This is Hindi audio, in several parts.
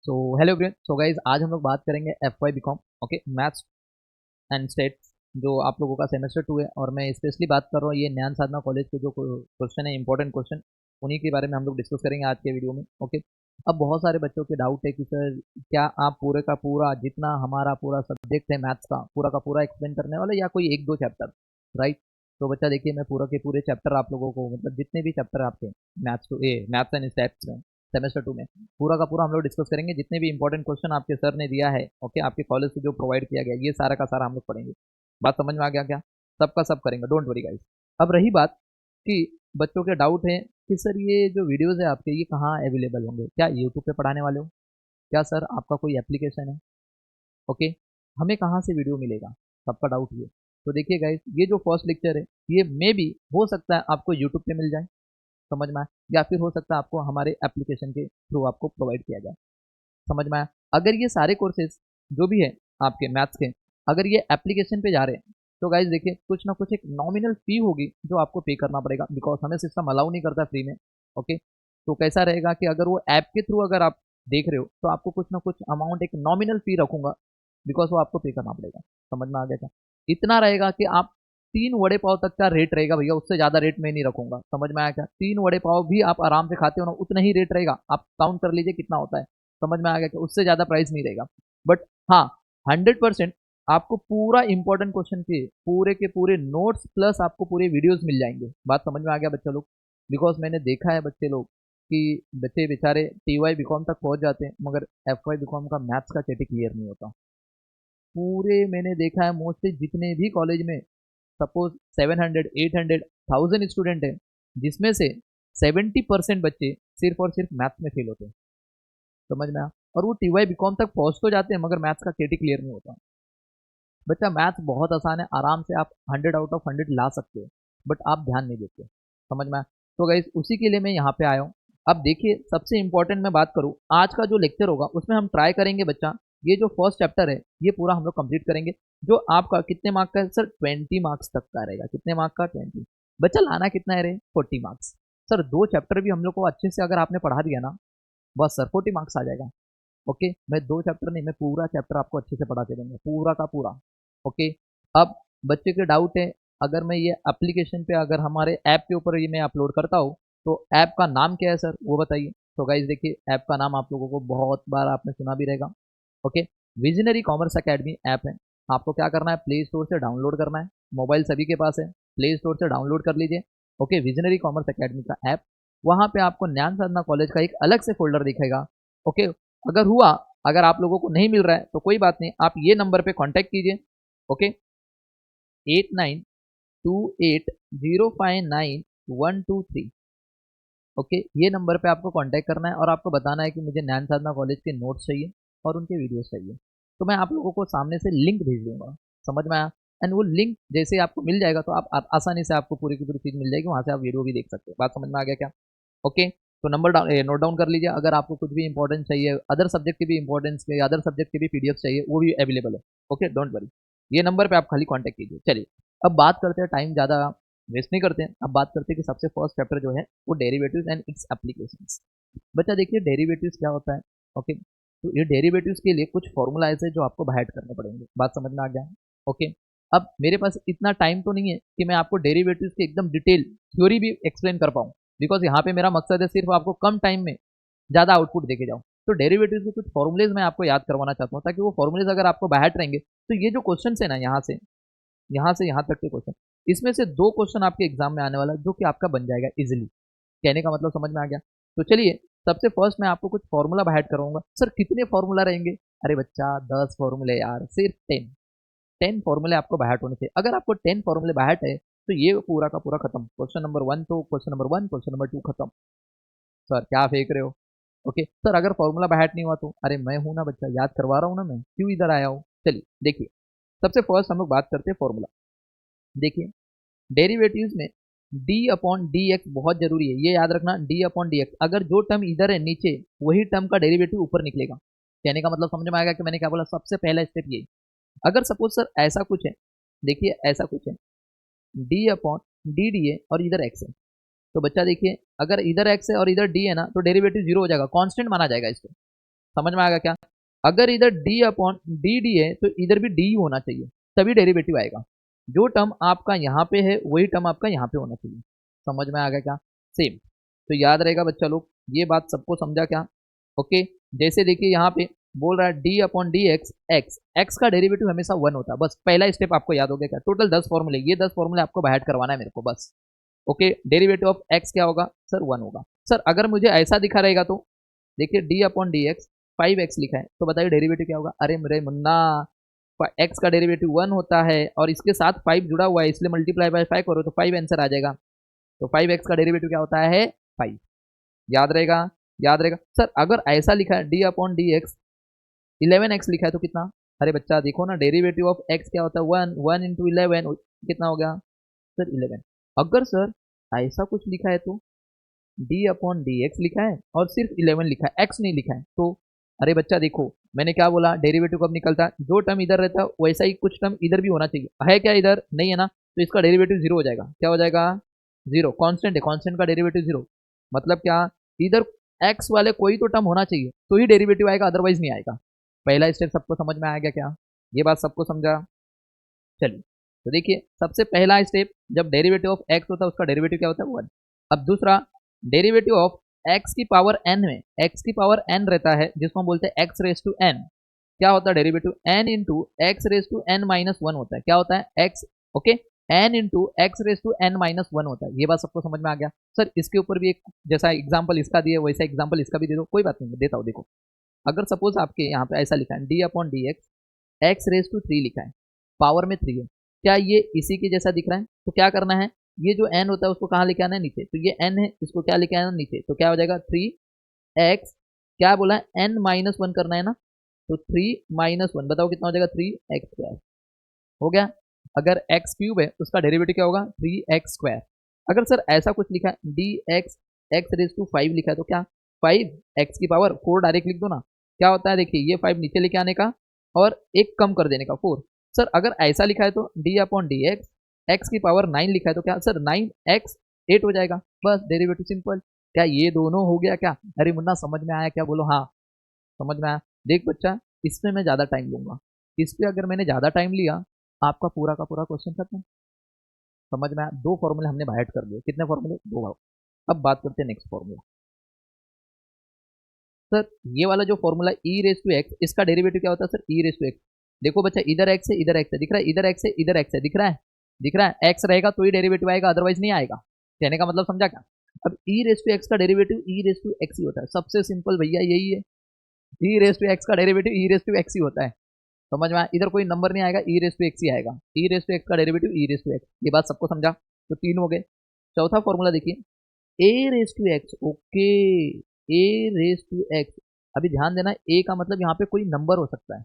सो हेलो एवरीवन। सो गाइज आज हम लोग बात करेंगे F Y B Com okay maths and stats जो आप लोगों का सेमेस्टर 2 है। और मैं स्पेशली बात कर रहा हूँ ये ज्ञान साधना कॉलेज के जो क्वेश्चन है, इंपॉर्टेंट क्वेश्चन, उन्हीं के बारे में हम लोग डिस्कस करेंगे आज के वीडियो में। ओके, अब बहुत सारे बच्चों के डाउट है कि सर क्या आप पूरे का पूरा जितना हमारा पूरा सब्जेक्ट है मैथ्स का पूरा एक्सप्लेन करने वाले या कोई एक दो चैप्टर, राइट? तो बच्चा देखिए, मैं पूरा के पूरे चैप्टर आप लोगों को, मतलब जितने भी चैप्टर आपके मैथ्स एंड स्टैट्स में सेमेस्टर 2 में पूरा का पूरा हम लोग डिस्कस करेंगे। जितने भी इंपॉर्टेंट क्वेश्चन आपके सर ने दिया है, ओके, आपके कॉलेज से जो प्रोवाइड किया गया, ये सारा का सारा हम लोग पढ़ेंगे। बात समझ में आ गया क्या? सबका सब करेंगे, डोंट वरी गाइस। अब रही बात कि बच्चों के डाउट है कि सर ये जो वीडियोस है आपके, ये कहाँ अवेलेबल होंगे? क्या यूट्यूब पे पढ़ाने वाले हो? क्या सर आपका कोई एप्लीकेशन है? ओके, हमें कहाँ से वीडियो मिलेगा? सबका डाउट ये। तो देखिए गाइस, ये जो फर्स्ट लेक्चर है, ये मे बी हो सकता है आपको यूट्यूब पे मिल जाए, समझ में आया, या फिर हो सकता है आपको हमारे एप्लीकेशन के थ्रू आपको प्रोवाइड किया जाए, समझ में आया। अगर ये सारे कोर्सेज जो भी है आपके मैथ्स के, अगर ये एप्लीकेशन पे जा रहे हैं, तो गाइज देखिए, कुछ ना कुछ एक नॉमिनल फी होगी जो आपको पे करना पड़ेगा, बिकॉज हमें सिस्टम अलाउ नहीं करता फ्री में। ओके, तो कैसा रहेगा कि अगर वो ऐप के थ्रू अगर आप देख रहे हो, तो आपको कुछ ना कुछ अमाउंट, एक नॉमिनल फी रखूंगा, बिकॉज वो आपको पे करना पड़ेगा। समझ में आ गया क्या? इतना रहेगा कि आप 3 वड़े पाव तक का रेट रहेगा भैया, उससे ज्यादा रेट में नहीं रखूंगा। समझ में आया क्या? 3 वड़े पाव भी आप आराम से खाते हो ना, उतना ही रेट रहेगा। आप काउंट कर लीजिए कितना होता है। समझ में आ गया कि उससे ज़्यादा प्राइस नहीं रहेगा। बट हाँ, 100% आपको पूरा इंपॉर्टेंट क्वेश्चन के पूरे नोट्स प्लस आपको पूरे वीडियोस मिल जाएंगे। बात समझ में आ गया बच्चा लोग? बिकॉज मैंने देखा है बच्चे लोग कि बच्चे बेचारे टी वाई बीकॉम तक पहुंच जाते हैं, मगर एफ वाई बीकॉम का मैथ्स का चैप्टर क्लियर नहीं होता। पूरे मैंने देखा है मोस्टली जितने भी कॉलेज में, सपोज 700 800 1000 स्टूडेंट है, जिसमें से 70% बच्चे सिर्फ और सिर्फ मैथ्स में फेल होते हैं। समझ में आया? और वो टीवाई बीकॉम तक पहुंच तो जाते हैं, मगर मैथ्स का केटी क्लियर नहीं होता। बच्चा मैथ्स बहुत आसान है, आराम से आप 100 आउट ऑफ 100 ला सकते हो, बट आप ध्यान नहीं देते। समझ में आया? तो गाइस उसी के लिए मैं यहाँ पे आया हूँ। अब देखिए, सबसे इंपॉर्टेंट मैं बात करूँ, आज का जो लेक्चर होगा उसमें हम ट्राई करेंगे बच्चा, ये जो फर्स्ट चैप्टर है ये पूरा हम लोग कंप्लीट करेंगे। जो आपका कितने मार्क का है सर? 20 मार्क्स तक का रहेगा। कितने मार्क का? 20। बच्चा लाना कितना है रे? 40 मार्क्स। सर 2 चैप्टर भी हम लोग को अच्छे से अगर आपने पढ़ा दिया ना, बस सर 40 मार्क्स आ जाएगा। ओके, मैं 2 चैप्टर नहीं, मैं पूरा चैप्टर आपको अच्छे से पढ़ा के दूंगा, पूरा का पूरा। ओके, अब बच्चे के डाउट है, अगर मैं ये एप्लीकेशन पे, अगर हमारे ऐप के ऊपर ये मैं अपलोड करता हूँ, तो ऐप का नाम क्या है सर, वो बताइए। तो गाइज देखिए, ऐप का नाम आप लोगों को बहुत बार आपने सुना भी रहेगा। Okay, visionary commerce academy app है। आपको क्या करना है? प्ले स्टोर से डाउनलोड करना है। मोबाइल सभी के पास है, प्ले स्टोर से डाउनलोड कर लीजिए। ओके, विजनरी कॉमर्स अकेडमी का ऐप, वहां पे आपको ज्ञान साधना कॉलेज का एक अलग से फोल्डर दिखेगा। ओके, अगर हुआ, अगर आप लोगों को नहीं मिल रहा है तो कोई बात नहीं, आप ये नंबर पे कांटेक्ट कीजिए। ओके, 8928059123। ओके, ये नंबर पे आपको कांटेक्ट करना है और आपको बताना है कि मुझे ज्ञान साधना कॉलेज के नोट्स चाहिए और उनके वीडियोस चाहिए। तो मैं आप लोगों को सामने से लिंक भेज दूंगा। समझ में आया? एंड वो लिंक जैसे ही आपको मिल जाएगा, तो आप आसानी से आपको पूरी की पूरी चीज़ मिल जाएगी, वहाँ से आप वीडियो भी देख सकते हो। बात समझ में आ गया क्या? ओके, तो नंबर नोट डाउन कर लीजिए। अगर आपको कुछ भी इंपॉर्टेंस चाहिए, अदर सब्जेक्ट के भी इंपॉर्टेंस के, अदर सब्जेक्ट के भी पीडीएफ चाहिए, वो भी अवेलेबल है। ओके, डोंट वरी, ये नंबर पे आप खाली कांटेक्ट कीजिए। चलिए, अब बात करते हैं, टाइम ज़्यादा वेस्ट नहीं करते हैं, अब बात करते हैं कि सबसे फर्स्ट चैप्टर जो है वो डेरिवेटिव्स एंड इट्स एप्लीकेशंस। बच्चा देखिए, डेरिवेटिव्स क्या होता है? ओके, तो ये डेरिवेटिव्स के लिए कुछ फॉर्मूलाइज है जो आपको बाहर करने पड़ेंगे। बात समझ में आ गया? ओके, अब मेरे पास इतना टाइम तो नहीं है कि मैं आपको डेरिवेटिव्स के एकदम डिटेल थ्योरी भी एक्सप्लेन कर पाऊँ, बिकॉज यहाँ पे मेरा मकसद है सिर्फ आपको कम टाइम में ज़्यादा आउटपुट देके जाऊँ। तो डेरिवेटिव्स के कुछ फॉर्मूलेज मैं आपको याद करवाना चाहता हूँ, ताकि वो फॉर्मूलेज अगर आपको बाहर रहेंगे, तो ये जो क्वेश्चन है ना, यहाँ से यहाँ तक के क्वेश्चन, इसमें से 2 क्वेश्चन आपके एग्जाम में आने वाला है, जो कि आपका बन जाएगा इजिली। कहने का मतलब समझ में आ गया? तो चलिए, सबसे फर्स्ट मैं आपको कुछ फॉर्मूला बाहर करवाऊंगा। सर कितने फॉर्मूला रहेंगे? अरे बच्चा, 10 फॉर्मूले यार, सिर्फ 10 फॉर्मूले आपको बाहर होने चाहिए। अगर आपको 10 फॉर्मूले बाहर है, तो ये पूरा का पूरा खत्म। क्वेश्चन नंबर 1 तो क्वेश्चन नंबर 1, क्वेश्चन नंबर 2 खत्म। सर क्या फेंक रहे हो? ओके सर, अगर फॉर्मूला बाहर नहीं हुआ तो? अरे मैं हूं ना बच्चा, याद करवा रहा हूं ना, मैं क्यों इधर आया हूँ। चलिए देखिए, सबसे फर्स्ट हम लोग बात करते हैं फॉर्मूला। देखिए, डेरिवेटिव्स में डी अपॉन डी एक्स बहुत जरूरी है, ये याद रखना। डी अपॉन डी एक्स, अगर जो टर्म इधर है नीचे, वही टर्म का डेरिवेटिव ऊपर निकलेगा। कहने का मतलब समझ में आएगा कि मैंने क्या बोला? सबसे पहला स्टेप ये। अगर सपोज सर ऐसा कुछ है, देखिए ऐसा कुछ है, डी अपॉन डी डी है और इधर एक्स है, तो बच्चा देखिए, अगर इधर एक्स है और इधर डी है ना, तो डेरिवेटिव जीरो हो जाएगा, कांस्टेंट माना जाएगा इसको। समझ में आएगा क्या? अगर इधर डी अपॉन डी डी है तो इधर भी डी ही होना चाहिए, तभी डेरिवेटिव आएगा। जो टर्म आपका यहाँ पे है वही टर्म आपका यहाँ पे होना चाहिए। समझ में आ गया क्या? सेम। तो याद रहेगा बच्चा लोग, ये बात सबको समझा क्या? ओके। जैसे देखिए यहाँ पे बोल रहा है D upon D x, x x का डेरिवेटिव हमेशा 1 होता है। बस पहला स्टेप आपको याद हो गया क्या? टोटल 10 फॉर्मूले, ये 10 फॉर्मूले आपको बाहर करवाना है मेरे को बस। ओके। डेरिवेटिव ऑफ एक्स क्या होगा सर? 1 होगा। सर अगर मुझे ऐसा दिखा रहेगा तो देखिए D upon D x 5x लिखा है, तो बताइए डेरिवेटिव क्या होगा? अरे मेरे मुन्ना, एक्स का डेरिवेटिव 1 होता है और इसके साथ 5 जुड़ा हुआ है, इसलिए मल्टीप्लाई बाय 5 करो तो 5 आंसर आ जाएगा। तो 5x का डेरिवेटिव क्या होता है? 5। याद रहेगा? याद रहेगा। सर अगर ऐसा लिखा है D upon D x 11x लिखा है तो कितना? अरे बच्चा देखो ना, डेरिवेटिव ऑफ x क्या होता है? 1, 1 इंटू 11 कितना हो गया सर? 11। अगर सर ऐसा कुछ लिखा है तो डी अपॉन डी एक्स लिखा है और सिर्फ 11 लिखा है, एक्स नहीं लिखा है, तो अरे बच्चा देखो मैंने क्या बोला, डेरिवेटिव कब निकलता है? जो टर्म इधर रहता है वैसा ही कुछ टर्म इधर भी होना चाहिए। है क्या इधर? नहीं है ना, तो इसका डेरिवेटिव जीरो हो जाएगा। क्या हो जाएगा? जीरो। कांस्टेंट है, कांस्टेंट का डेरिवेटिव जीरो। मतलब क्या? इधर एक्स वाले कोई तो टर्म होना चाहिए तो ही डेरिवेटिव आएगा, अदरवाइज नहीं आएगा। पहला स्टेप सबको समझ में आ गया क्या? ये बात सबको समझा? चलिए तो देखिए सबसे पहला स्टेप, जब डेरिवेटिव ऑफ एक्स होता है उसका डेरिवेटिव क्या होता है? 1। अब दूसरा, डेरिवेटिव ऑफ एक्स की पावर एन में, एक्स की पावर एन रहता है जिसको हम बोलते हैं एक्स रेस टू एन। क्या होता है derivative? N into x raise to N minus one होता है। क्या होता है? X. Okay. N into x raise to N minus one होता है। ये बात सबको समझ में आ गया? सर इसके ऊपर भी एक जैसा एग्जाम्पल इसका दिया वैसा एग्जाम्पल इसका भी दे दो, कोई बात नहीं देता हूँ। देखो अगर सपोज आपके यहाँ पे ऐसा लिखा है D upon D x, X raise to 3 लिखा है, पावर में 3 है, क्या ये इसी के जैसा दिख रहा है? तो क्या करना है, ये जो n होता है उसको कहाँ लेके आना है? नीचे। तो ये n है, इसको क्या लेके आना है? नीचे। तो क्या हो जाएगा? 3x, क्या बोला है? n माइनस वन करना है ना, तो 3 माइनस वन बताओ कितना हो जाएगा? 3x स्क्वायर हो गया। अगर x क्यूब है उसका डेरिवेटिव क्या होगा? 3x square. अगर सर ऐसा कुछ लिखा है D x X raise to 5 लिखा है तो क्या? 5x की पावर 4 डायरेक्ट लिख दो ना। क्या होता है देखिए, ये 5 नीचे लेके आने का और एक कम कर देने का, 4। सर अगर ऐसा लिखा है तो D upon D x, x की पावर 9 लिखा है तो क्या सर? 9x 8 हो जाएगा। बस डेरिवेटिव सिंपल। क्या ये दोनों हो गया क्या? अरे मुन्ना समझ में आया क्या? बोलो हाँ समझ में आया। देख बच्चा, इसमें मैं ज़्यादा टाइम लूंगा, इस पर अगर मैंने ज़्यादा टाइम लिया आपका पूरा का पूरा क्वेश्चन खत्म। समझ में आया? 2 फॉर्मूले हमने बाहर कर दिए। कितने फॉर्मूले? 2। अब बात करते हैं नेक्स्ट फॉर्मूला। सर ये वाला जो formula E raise to X, इसका डेरिवेटिव क्या होता है sir? E raise to X. देखो बच्चा इधर एक्स है इधर एक्स है, दिख रहा है? इधर एक्स है इधर एक्स है, दिख रहा है? दिख रहा है? एक्स रहेगा तो ही डेरिवेटिव आएगा, अदरवाइज नहीं आएगा। कहने का मतलब समझा क्या? अब ई रेस टू एक्स का derivative E raise to x ही होता है। सबसे सिंपल भैया यही है। ई रेस टू एक्स का derivative E raise to x ही होता है। समझ में आया? इधर कोई नंबर नहीं आएगा, ई रेस टू एक्स ही आएगा। ई रेस टू एक्स का derivative E raise to X. ये बात सबको समझा? तो 3 हो गए। चौथा फॉर्मूला देखिए, a raise to x. Okay, a raise to x. अभी ध्यान देना, ए का मतलब यहाँ पे कोई नंबर हो सकता है।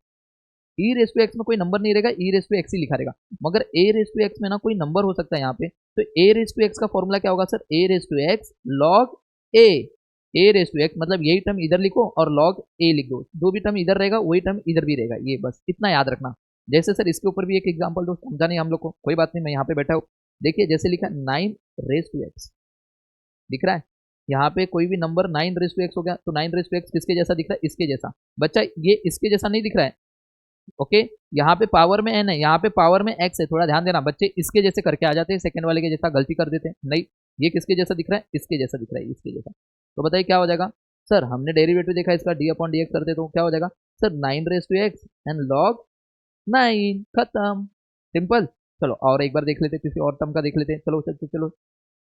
ई रेस टू एक्स में कोई नंबर नहीं रहेगा, ई रेस टू एक्स ही लिखा रहेगा। मगर ए रेस टू एक्स में ना कोई नंबर हो सकता है यहाँ पे। तो ए रेस टू एक्स का फॉर्मूला क्या होगा sir? A raise to x log A. A raise to X मतलब यही टर्म इधर लिखो और लॉग ए लिख दो। जो भी टर्म इधर रहेगा वही टर्म इधर भी रहेगा। ये बस इतना याद रखना। जैसे सर इसके ऊपर भी एक एग्जाम्पल दो, समझा नहीं हम लोग को, कोई बात नहीं, मैं यहाँ पे बैठा हूँ। देखिए जैसे लिखा 9 रेस टू एक्स, दिख रहा है? यहाँ पे कोई भी नंबर 9 रेस टू एक्स हो गया, तो 9 रेस टू एक्स किसके जैसा दिख रहा है? इसके जैसा। बच्चा ये इसके जैसा नहीं दिख रहा है। ओके, यहाँ पे पावर में एन है, यहाँ पे पावर में एक्स है। थोड़ा ध्यान देना बच्चे, इसके जैसे करके आ जाते हैं, सेकंड वाले के जैसा गलती कर देते हैं। नहीं, ये किसके जैसा दिख रहा है? इसके जैसा दिख रहा है, इसके जैसा। तो बताइए क्या हो जाएगा सर? हमने डेरिवेटिव देखा इसका, डी अपॉन डी एक्स करते तो क्या हो जाएगा sir? 9 raise to X and log 9, खत्म, सिंपल। चलो और एक बार देख लेते, किसी और टर्म का देख लेते हैं। चलो चलो चलो,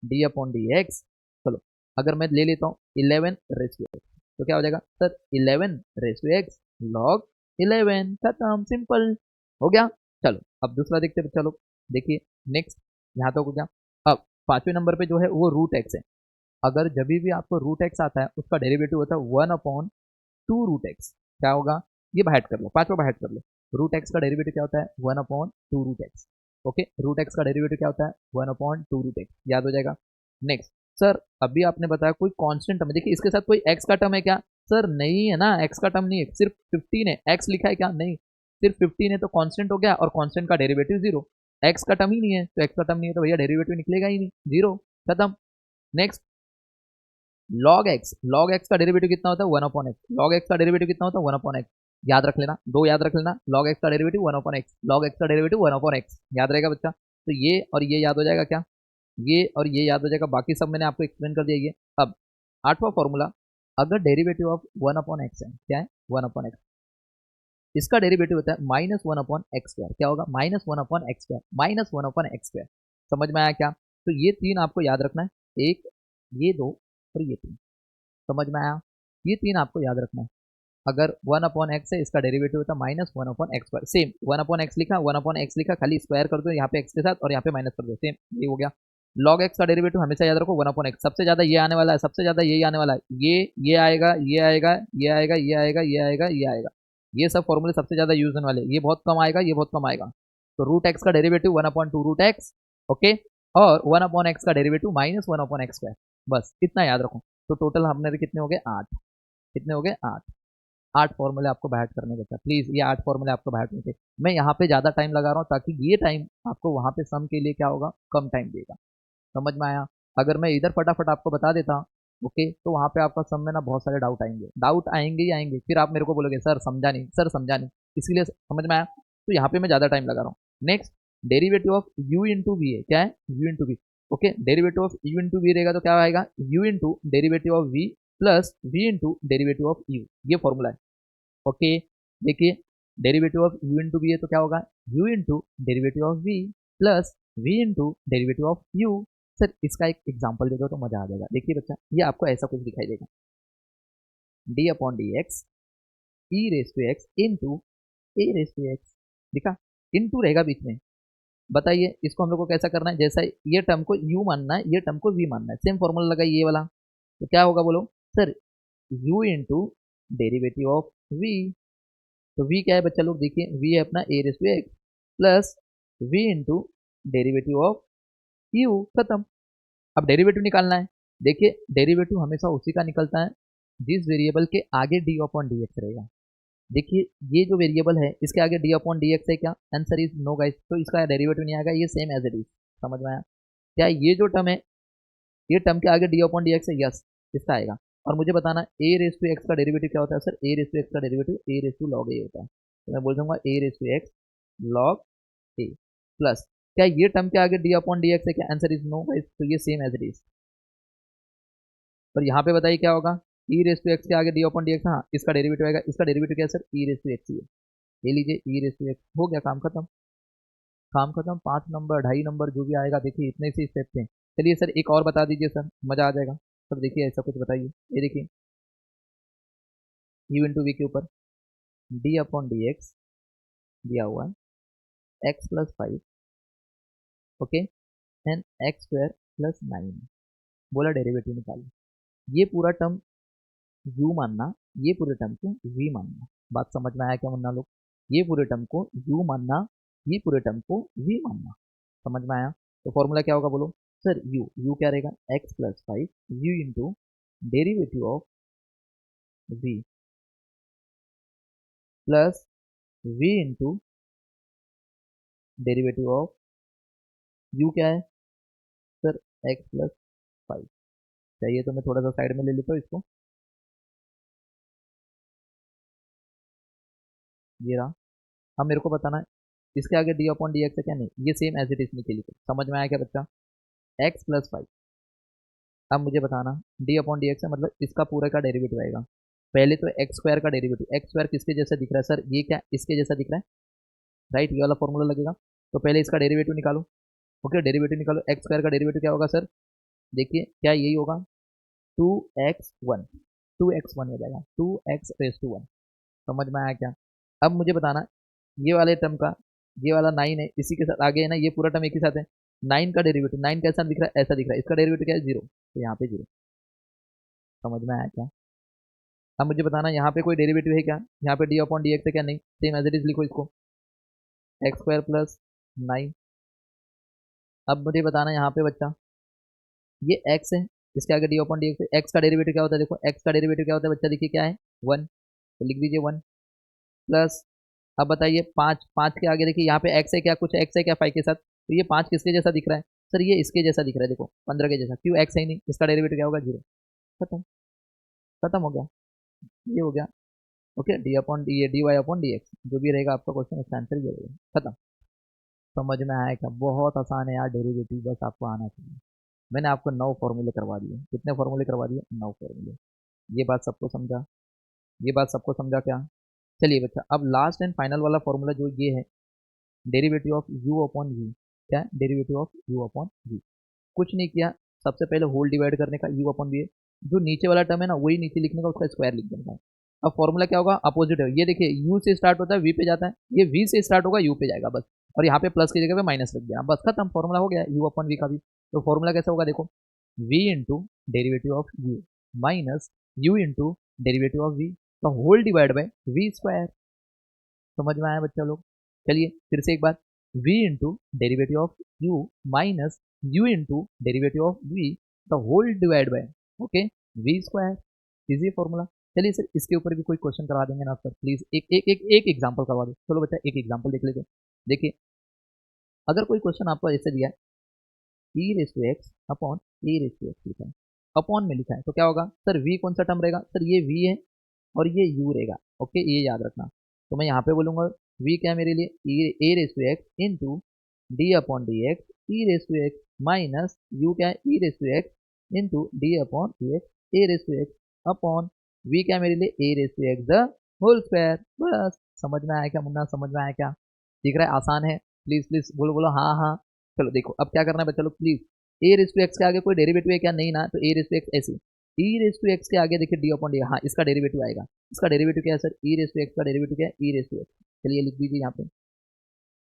डी अपॉन डी एक्स। चलो अगर मैं ले लेता हूँ 11 रेस टू एक्स, तो क्या हो जाएगा sir? 11 raise to x log 11, खत्म, सिंपल हो गया। चलो अब दूसरा देखते हैं। चलो देखिए नेक्स्ट, यहाँ तक हो गया। अब 5वें नंबर पे जो है वो रूट एक्स है। अगर जब भी आपको रूट एक्स आता है उसका डेरिवेटिव होता है 1 अपॉन 2 रूट एक्स। क्या होगा? ये बाहर कर लो, 5वां बाहर कर लो। रूट एक्स का डेरिवेटिव क्या होता है? 1 upon 2 root X. Okay, root X का डेरिवेटिव क्या होता है? 1 अपॉन 2 रूट एक्स। याद हो जाएगा? नेक्स्ट सर, अभी आपने बताया कोई कांस्टेंट टर्म है। देखिए इसके साथ कोई एक्स का टर्म है क्या? सर नहीं है ना, एक्स का टर्म नहीं है, सिर्फ 15 है। एक्स लिखा है क्या? नहीं, सिर्फ 15 है तो कांस्टेंट हो गया, और कांस्टेंट का डेरिवेटिव 0। एक्स का टर्म ही नहीं है, तो एक्स का टर्म नहीं है तो भैया डेरिवेटिव निकलेगा ही नहीं, 0, खत्म। नेक्स्ट लॉग एक्स का डेरिवेटिव कितना होता है 1/x। लॉग एक्स का डेरिवेटिव कितना होता है 1/x। याद रख लेना, दो याद रख लेना, लॉग एक्स का डेरिवेटिव 1/x, लॉग एक्स का डेरिवेटिव 1/x, याद रहेगा बच्चा। तो ये और ये याद हो जाएगा क्या, ये और ये याद हो जाएगा, बाकी सब मैंने आपको एक्सप्लेन कर दिया। ये अब आठवां फॉर्मूला, अगर डेरिवेटिव ऑफ 1/x है, क्या है 1/x, इसका डेरिवेटिव होता है -1/x²। क्या होगा -1/x², -1/x²। समझ में आया क्या। तो ये तीन आपको याद रखना है, एक, ये दो और ये तीन। समझ में आया, ये तीन आपको याद रखना है। अगर 1/x है, इसका डेरिवेटिव होता है -1/x²। सेम 1/x लिखा, 1/x लिखा, खाली स्क्वायर कर दो यहाँ पे x के साथ और यहाँ पे माइनस कर दो, सेम ये हो गया। log x का डेरिवेटिव हमेशा याद रखो 1/x, सबसे ज्यादा ये आने वाला है, सबसे ज्यादा यही आने वाला है, ये आएगा, ये आएगा, ये आएगा, ये आएगा, ये आएगा, ये आएगा। ये सब फॉर्मूले सबसे ज्यादा यूज होने वाले, ये बहुत कम आएगा, ये बहुत कम आएगा। तो रूट एक्स का डेरिवेटिव 1/2√x, ओके, और 1/x का डेरिवेटिव -1/x²। बस इतना याद रखो। तो टोटल हमने कितने हो गए 8, कितने हो गए 8। 8 फॉर्मूले आपको बैठ करने बचा, प्लीज ये 8 फॉर्मूले आपको बैठ नहीं थे। मैं यहाँ पे ज्यादा टाइम लगा रहा हूँ ताकि ये टाइम आपको वहां पे सम के लिए क्या होगा, कम टाइम देगा। समझ में आया। अगर मैं इधर फटाफट आपको बता देता, ओके, तो वहां पे आपका सम में ना बहुत सारे डाउट आएंगे, डाउट आएंगे ही आएंगे, फिर आप मेरे को बोलोगे सर समझा नहीं, सर समझा नहीं। इसलिए समझ में आया, तो यहाँ पे मैं ज्यादा टाइम लगा रहा हूँ। Next, derivative of u into V है, क्या है u into V. Okay, derivative of u into V रहेगा तो क्या आएगा u into derivative of v plus v into derivative of u, ये फॉर्मूला है। ओके, देखिए derivative of u into V है तो क्या होगा u into derivative of v plus v into derivative of u। Sir इसका एक एग्जांपल दे दो तो मजा आ जाएगा। देखिए बच्चा, ये आपको ऐसा कुछ दिखाई देगा, d/dx e raise to x into A raise to X, दिखा, इंटू रहेगा बीच में। बताइए इसको हम लोग को कैसा करना है, जैसा ये टर्म को u मानना है, ये टर्म को v मानना है, सेम फॉर्मूला लगा ये वाला। तो क्या होगा बोलो sir, u into derivative of v। तो v क्या है बच्चा लोग, देखिए v है अपना a raise to x plus v into derivative of u, खत्म। अब डेरिवेटिव निकालना है। देखिए डेरिवेटिव हमेशा उसी का निकलता है जिस वेरिएबल के आगे d/dx रहेगा। देखिए ये जो वेरिएबल है इसके आगे d/dx है क्या, आंसर इज नो गाइस, तो इसका डेरिवेटिव नहीं आएगा, ये सेम एज इट इज। समझ में आया क्या, ये जो टर्म है, ये टर्म के आगे d/dx है, यस इसका आएगा। और मुझे बताना ए रेस टू एक्स का डेरिवेटिव क्या होता है, sir A raise to x का derivative a raise to log a होता है। तो मैं बोल दूंगा a raise to x log a plus, क्या ये टर्म के आगे d/dx है क्या, आंसर इज नो गाइस, तो ये सेम एज इट इज। और यहाँ पे बताइए क्या होगा, ई रेस टू एक्स के आगे d/dx, हाँ इसका डेरिवेटिव आएगा, इसका डेरिवेटिव क्या है sir, E raise to x ही है, ले लीजिए ई रेस टू एक्स, हो गया काम खत्म। काम खत्म, 5 नंबर 2.5 नंबर जो भी आएगा, देखिए इतने से स्टेप थे। चलिए सर एक और बता दीजिए सर, मजा आ जाएगा। सर देखिए ऐसा कुछ बताइए, ये देखिए यू इंटू वी के ऊपर d/dx दिया हुआ है x+5, ओके, एंड x² + 9, बोला डेरिवेटिव निकालो। ये पूरा टर्म u मानना, ये पूरे टर्म को v मानना। बात समझ में आया क्या मुन्ना लोग, ये पूरे टर्म को u मानना, ये पूरे टर्म को v मानना। समझ में आया। तो फॉर्मूला क्या होगा बोलो सर, u क्या रहेगा x+5 u into derivative of v plus v into derivative of u, क्या है सर x+5। चाहिए तो मैं थोड़ा सा साइड में ले लेता हूँ इसको, ये रहा। अब मेरे को बताना है इसके आगे d/dx है क्या, नहीं ये सेम एज इट इज नीचे लिखो। समझ में आया क्या बच्चा, x+5। अब मुझे बताना d/dx है, मतलब इसका पूरे का डेरिवेटिव आएगा। पहले तो x² का डेरिवेटिव, x² किसके जैसा दिख रहा है सर, ये क्या इसके जैसा दिख रहा है, राइट, ये वाला फॉर्मूला लगेगा। तो पहले इसका डेरिवेटिव निकालो, ओके, डेरिवेटिव निकालो। x² का डेरिवेटिव क्या होगा सर, देखिए क्या यही होगा 2x1, 2x1 हो जाएगा, 2x⁻1। समझ में आया क्या। अब मुझे बताना ये वाले टर्म का, ये वाला 9 है इसी के साथ आगे है ना, ये पूरा टर्म एक ही साथ है। 9 का डेरिवेटिव, 9 कैसा दिख रहा है, ऐसा दिख रहा है, इसका डेरिवेटिव क्या है 0, तो यहाँ पे 0। समझ में आया क्या। अब मुझे बताना यहाँ पे कोई डेरिवेटिव है क्या, यहाँ पे d/dx है क्या, नहीं, सेम एज इट इज लिखो इसको, x² + 9। अब मुझे बताना यहाँ पे बच्चा, ये x है, इसके आगे d/dx है, x का डेरिवेटिव क्या होता है, देखो x का डेरिवेटिव क्या होता है बच्चा, देखिए क्या है 1, तो लिख दीजिए 1 प्लस। अब बताइए 5, 5 के आगे देखिए यहाँ पे x है क्या, कुछ x है क्या 5 के साथ, तो ये 5 किसके जैसा दिख रहा है सर, ये इसके जैसा दिख रहा है, देखो 15 के जैसा, क्यों x है ही नहीं, इसका डेरिवेटिव क्या होगा 0। खत्म, खत्म हो गया, ये हो गया। ओके, डी अपॉन डी, ये D Y upon D X, जो भी रहेगा आपका क्वेश्चन इसका आंसर ये रहेगा। खत्म। समझ में आया क्या? बहुत आसान है यार डेरिवेटिव, बस आपको आना चाहिए। मैंने आपको 9 फॉर्मूले करवा दिए। कितने फॉर्मूले करवा दिए? 9 फॉर्मूले। ये बात सबको समझा? ये बात सबको समझा क्या? चलिए बच्चा, अब लास्ट एंड फाइनल वाला फॉर्मूला जो ये है, derivative of u upon v। क्या है? Derivative of u upon v। कुछ नहीं किया, सबसे पहले होल डिवाइड करने का, u अपॉन v है। जो नीचे वाला टर्म है ना वही नीचे लिखने का, उसका स्क्वायर लिख देना है। अब फॉर्मूला क्या होगा? अपोजिट है। ये देखिए, u से स्टार्ट होता है v पे जाता है, ये v से स्टार्ट होगा u पे जाएगा बस। और यहाँ पे प्लस की जगह पे माइनस रख दिया, बस खत्म, फॉर्मूला हो गया u अपॉन v का भी। तो फॉर्मूला कैसे होगा? देखो, v into derivative of u minus u into derivative of v का whole divide by v square. समझ में आया बच्चा लोग? चलिए फिर से एक बार, v into derivative of u minus u into derivative of v the whole divide by, okay, v square. Easy formula. चलिए सर, इसके ऊपर भी कोई क्वेश्चन करा देंगे ना सर? प्लीज एक एक एक एक एग्जांपल करवा दो। चलो बच्चा, एक एग्जांपल देख लेते हैं। देखिए, अगर कोई क्वेश्चन आपको ऐसे दिया है, e raise to x upon A raise to X लिखा है, अपॉन में लिखा है, तो क्या होगा सर? v कौन सा टर्म रहेगा सर? ये v है और ये u रहेगा। ओके, ये याद रखना। तो मैं यहाँ पे बोलूंगा v क्या है मेरे लिए? A raise to x into d upon D x E raise to x minus u क्या है? ई raise to x into d upon D x a raise to x upon v क्या है मेरे लिए? A raise to x the whole square. बस, समझ में आया क्या मुन्ना? समझ में आया क्या? दिख रहा है आसान है? प्लीज प्लीज बोलो बोलो हाँ हाँ। चलो देखो, अब क्या करना है बच्चा लोग, please, A raise to X के आगे कोई डेरिवेटिव है क्या? नहीं ना, तो ए रेस टू एक्स ऐसे, ई रेस टू एक्स के आगे देखिए डी अपॉन डी, हाँ इसका डेरिवेटिव आएगा। इसका डेरिवेटिव क्या है sir? E raise to x का डेरिवेटिव क्या है? ई रेस टू एक्स। चलिए लिख दीजिए यहाँ पे,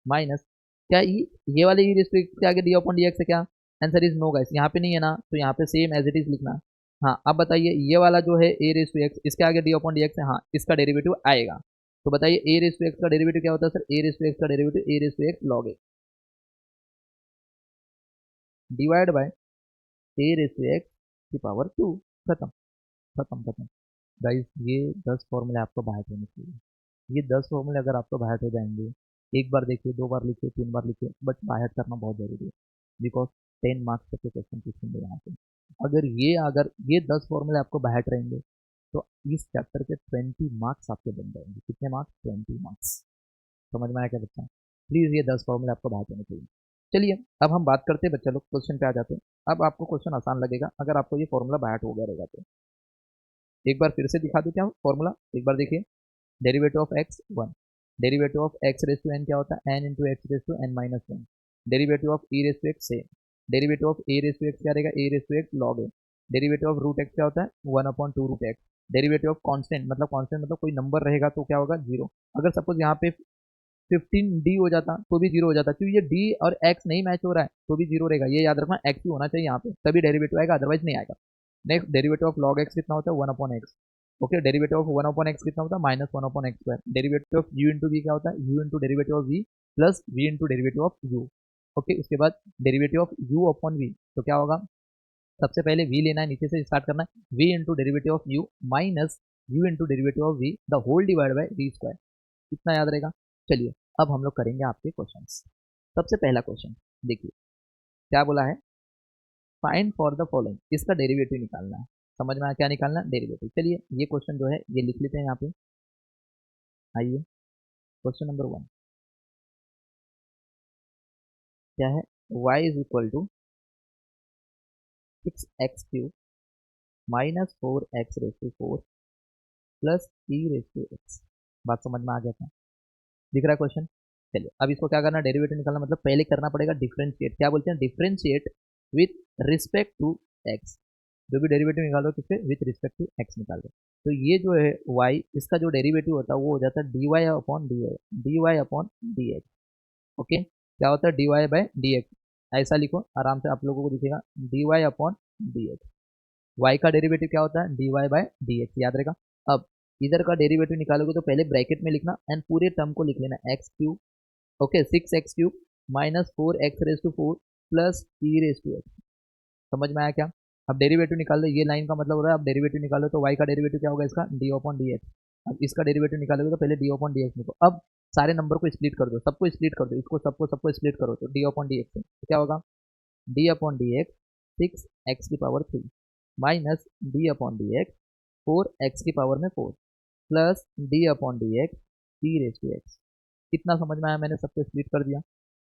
माइनस क्या ये वाले ई रेस टू एक्स के आगे डी अपॉन डी एक्स है क्या? आंसर इज नो गाइस, यहाँ पे नहीं है ना, तो यहाँ पे सेम एज इट इज लिखना। हाँ, अब बताइए, ये वाला जो है ए रेस टू एक्स, इसके आगे डी अपॉन डी एक्स है, हाँ इसका डेरिवेटिव आएगा। तो बताइए ए रेस टू एक्स का डेरिवेटिव क्या होता है sir? A raise to x का derivative a raise to x log a divide by a raise to x की पावर 2। खत्म, खत्म, खत्म। गाइस, ये 10 फॉर्मूले आपको बाहर होने चाहिए। ये 10 फॉर्मूले अगर आपको बाहर हो जाएंगे, एक बार देखिए, 2 बार लिखिए, 3 बार लिखिए, बट बाहर करना बहुत जरूरी है। बिकॉज 10 मार्क्स तक के क्वेश्चन पूछेंगे यहाँ पे। अगर ये 10 फॉर्मूले आपको बाहर रहेंगे, तो इस चैप्टर के 20 मार्क्स आपके बन जाएंगे। कितने मार्क्स? 20 मार्क्स। समझ में आया क्या बच्चा? प्लीज, ये 10 फॉर्मूले आपको बाहर होने चाहिए। चलिए, अब हम बात करते हैं बच्चा लोग, क्वेश्चन पे आ जाते हैं। अब आपको क्वेश्चन आसान लगेगा अगर आपको ये फॉर्मूला बाहर हो गया रहेगा तो। एक बार फिर से दिखा दूं क्या फॉर्मूला? एक बार देखिए, derivative of x 1, derivative of x raise to n क्या होता है? N into x raise to N minus one. Derivative of e raise to x same, derivative of a raise to x क्या रहेगा? A raise to x log a. Derivative of root x क्या होता है? 1/2 root x. Derivative of constant मतलब कोई नंबर रहेगा तो क्या होगा? जीरो। अगर सपोज यहाँ पे 15d हो जाता तो भी जीरो हो जाता, क्योंकि ये d और x नहीं मैच हो रहा है तो भी जीरो रहेगा। ये याद रखना, x ही होना चाहिए यहाँ पे, तभी डेरिवेटिव आएगा, अदरवाइज नहीं आएगा। Next, derivative of log x कितना होता है? 1/x। Okay, derivative of 1/x कितना होता है? -1/x²। Derivative of u into V क्या होता है? u into derivative of v plus v into derivative of u। Okay, उसके बाद derivative of u upon v, तो क्या होगा? सबसे पहले v लेना है, नीचे से स्टार्ट करना है, v into derivative of u minus u into derivative of v the whole divide by v square. कितना याद रहेगा? चलिए, अब हम लोग करेंगे आपके क्वेश्चंस। सबसे पहला क्वेश्चन देखिए, क्या बोला है? फाइंड फॉर द फॉलोइंग, इसका डेरिवेटिव निकालना है। समझ में आया क्या निकालना है? डेरिवेटिव। चलिए, ये क्वेश्चन जो है ये लिख लेते हैं यहाँ पे। आइए, क्वेश्चन नंबर 1 क्या है? y is equal to 6x³ minus 4x⁴ plus e⁴x। बात समझ में आ गया था? दिख रहा है क्वेश्चन? चलिए, अब इसको क्या करना? डेरिवेटिव निकालना, मतलब पहले करना पड़ेगा डिफरेंशिएट। क्या बोलते हैं? Differentiate with respect to X. जो भी डेरिवेटिव निकालो किससे? विथ रिस्पेक्ट टू एक्स निकाल दो। तो ये जो है y, इसका जो डेरिवेटिव होता है वो हो जाता है dy upon dy upon dx। Okay, क्या होता है? dy by dx। ऐसा लिखो, आराम से आप लोगों को दिखेगा, dy अपॉन dx। y का डेरिवेटिव क्या होता है? dy बाय dx, याद रहेगा। अब इधर का डेरिवेटिव निकालोगे तो पहले ब्रैकेट में लिखना एंड पूरे टर्म को लिख लेना, x³। Okay, 6x³ minus 4x⁴ plus e⁴x। समझ में आया क्या? अब डेरिवेटिव निकाल दो, ये लाइन का मतलब हो रहा है, अब डेरिवेटिव निकालो तो y का डेरिवेटिव क्या होगा? इसका d अपॉन dx। अब इसका डेरिवेटिव निकालोगे तो पहले d अपॉन dx लिखो। अब सारे नंबर को स्प्लिट कर दो, सबको स्प्लिट कर दो, इसको सबको स्प्लिट करो तो d अपॉन dx तो क्या होगा? d upon dx 6x⁴। Minus D upon D X, 4x की पावर में 4 plus D upon D x E raise to X. कितना समझ में आया? मैंने सबको स्प्लिट कर दिया।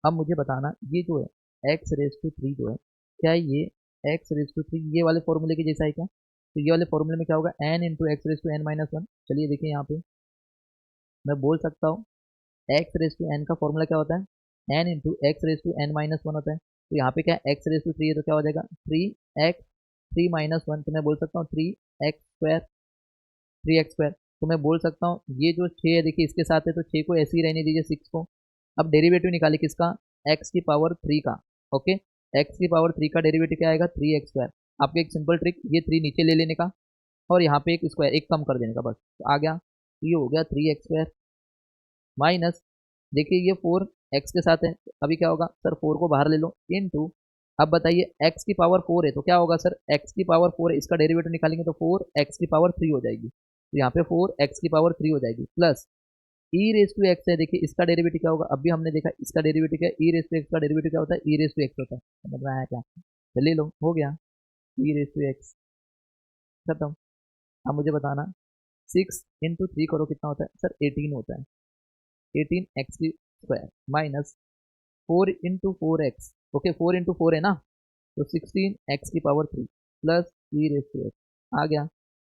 अब मुझे बताना ये जो है एक्स रेस टू थ्री जो है, क्या ये एक्स रेस टू थ्री ये वाले फॉर्मूले के जैसा है क्या? तो ये वाले फॉर्मूले में क्या होगा, N into x raise to N minus one. चलिए देखिए यहाँ पे मैं बोल सकता हूँ एक्स रेस टू एन का फॉर्मूला क्या होता है, N into x raise to N minus one होता है। तो यहाँ पे क्या है, एक्स रेस टू थ्री है तो क्या हो जाएगा, three x three minus one. तो मैं बोल सकता हूँ three x square, three x square. तो मैं बोल सकता हूँ ये जो छः है देखिए इसके साथ है तो छः को ऐसे ही रहने दीजिए सिक्स को। अब डेरिवेटिव निकालिए किसका, एक्स की पावर थ्री का। ओके, एक्स की पावर थ्री का डेरिवेटिव क्या आएगा, थ्री एक्स स्क्वायर। आपको एक सिंपल ट्रिक, ये थ्री नीचे ले लेने का और यहाँ पे एक स्क्वायर एक कम कर देने का, बस तो आ गया। तो ये हो गया थ्री एक्स स्क्वायर माइनस, देखिए ये फोर एक्स के साथ है तो अभी क्या होगा सर, फोर को बाहर ले लो इनटू। अब बताइए एक्स की पावर फोर है तो क्या होगा सर, एक्स की पावर फोर है, इसका डेरिवेटिव निकालेंगे तो फोर एक्स की पावर थ्री हो जाएगी। तो यहाँ पे फोर एक्स की पावर थ्री हो जाएगी plus E raise to x है, देखिए इसका डेरिवेटिव क्या होगा, अभी हमने देखा इसका डेरिवेटिव क्या है, ई रेस टू एक्स का डेरिवेटिव क्या होता है, ई रेस टू एक्स होता है। समझ में आया क्या? तो ले लो, हो गया ई रेस टू एक्स, खत्म। अब मुझे बताना सिक्स इंटू थ्री करो कितना होता है सर, एटीन होता है। एटीन एक्स की square minus four into four x, okay four into four है ना, तो सिक्सटीन एक्स की power three plus E raise to x आ गया,